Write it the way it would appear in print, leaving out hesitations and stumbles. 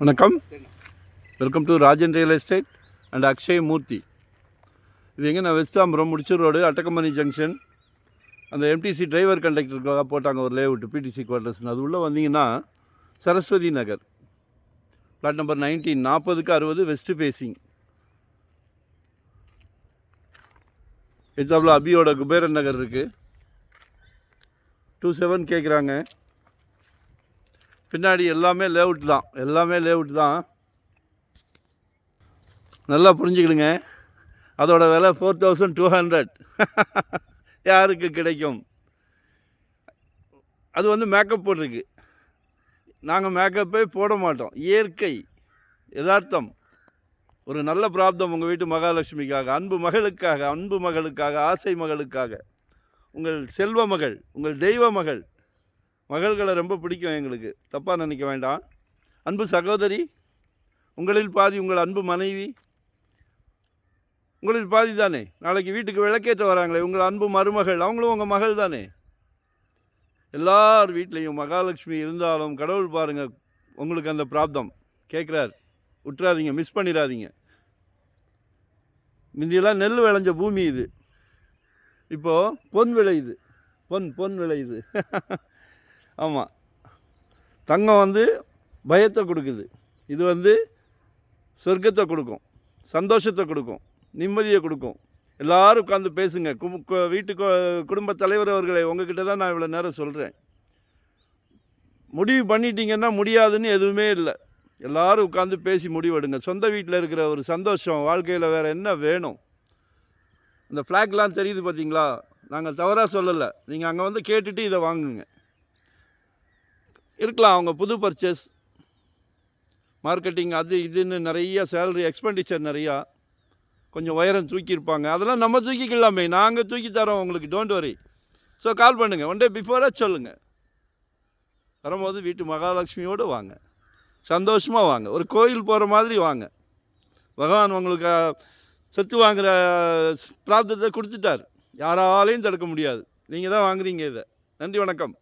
வணக்கம், welcome to Rajan real estate and Akshay மூர்த்தி. இது எங்கே நான் வெஸ்டாம்பரம் முடிச்சூர் ரோடு அட்டக்கம்பனி ஜங்ஷன். அந்த எம்டிசி டிரைவர் கண்டக்டருக்காக போட்டாங்க ஒரு லேஅவுட் பிடிசி குவார்ட்டர்ஸ்னு. அது உள்ளே வந்தீங்கன்னா சரஸ்வதி நகர் plot number 19 40க்கு 60 west facing. Example அபியோட Kuberan நகர் இருக்குது. 27 கேட்குறாங்க. பின்னாடி எல்லாமே லேஅவுட் தான். நல்லா புரிஞ்சுக்கிடுங்க. அதோட விலை 4200. யாருக்கு கிடைக்கும்? அது மேக்கப் போட்டிருக்கு. நாங்கள் மேக்கப்பே போட மாட்டோம். இயற்கை யதார்த்தம். ஒரு நல்ல பிராப்தம் உங்கள் வீட்டு மகாலட்சுமிக்காக, அன்பு மகளுக்காக, ஆசை மகளுக்காக, உங்கள் செல்வ மகள், உங்கள் தெய்வ மகள். மகள்களை ரொம்ப பிடிக்கும் எங்களுக்கு, தப்பாக நினைக்க வேண்டாம். அன்பு சகோதரி, உங்களில் பாதி உங்கள் அன்பு மனைவி, உங்களில் பாதி தானே. நாளைக்கு வீட்டுக்கு விளக்கேற்ற வராங்களே உங்கள் அன்பு மருமகள், அவங்களும் உங்கள் மகள் தானே. எல்லார் வீட்லேயும் மகாலட்சுமி இருந்தாலும் கடவுள் பாருங்கள் உங்களுக்கு அந்த பிராப்தம் கேட்குறார். விட்டுறாதீங்க, மிஸ் பண்ணிடாதீங்க. முந்தியெல்லாம் நெல் விளைஞ்ச பூமி இது. இப்போது பொன் விளையுது. பொன் விளையுது. ஆமாம், தங்கம் பயத்தை கொடுக்குது. இது சொர்க்கத்தை கொடுக்கும், சந்தோஷத்தை கொடுக்கும், நிம்மதியை கொடுக்கும். எல்லோரும் உட்காந்து பேசுங்க. வீட்டுக்கு குடும்ப தலைவர் அவர்களை உங்ககிட்ட தான் நான் இவ்வளோ நேரம் சொல்கிறேன். முடிவு பண்ணிட்டீங்கன்னா முடியாதுன்னு எதுவுமே இல்லை. எல்லோரும் உட்காந்து பேசி முடிவெடுங்க. சொந்த வீட்டில் இருக்கிற ஒரு சந்தோஷம் வாழ்க்கையில் வேறு என்ன வேணும்? இந்த ஃப்ளாக்லாம் தெரியுது பார்த்தீங்களா? நாங்கள் தவறாக சொல்லலை. நீங்கள் அங்கே கேட்டுட்டு இதை வாங்குங்க. இருக்கலாம் அவங்க புது பர்ச்சேஸ், மார்க்கெட்டிங் அது இதுன்னு நிறைய சேலரி எக்ஸ்பெண்டிச்சர் நிறையா, கொஞ்சம் உயரம் தூக்கியிருப்பாங்க. அதெல்லாம் நம்ம தூக்கிக்கலாமே, நாங்கள் தூக்கி தரோம் உங்களுக்கு, டோன்ட் வரி. ஸோ கால் பண்ணுங்கள், ஒன் டே பிஃபோராக சொல்லுங்கள். வரும்போது வீட்டு மகாலட்சுமியோடு வாங்க, சந்தோஷமாக வாங்க, ஒரு கோயில் போகிற மாதிரி வாங்க. பகவான் உங்களுக்கு சொத்து வாங்குகிற பிராப்தத்தை கொடுத்துட்டார். யாராலையும் தடுக்க முடியாது. நீங்கள் தான் வாங்குறீங்க இதை. நன்றி, வணக்கம்.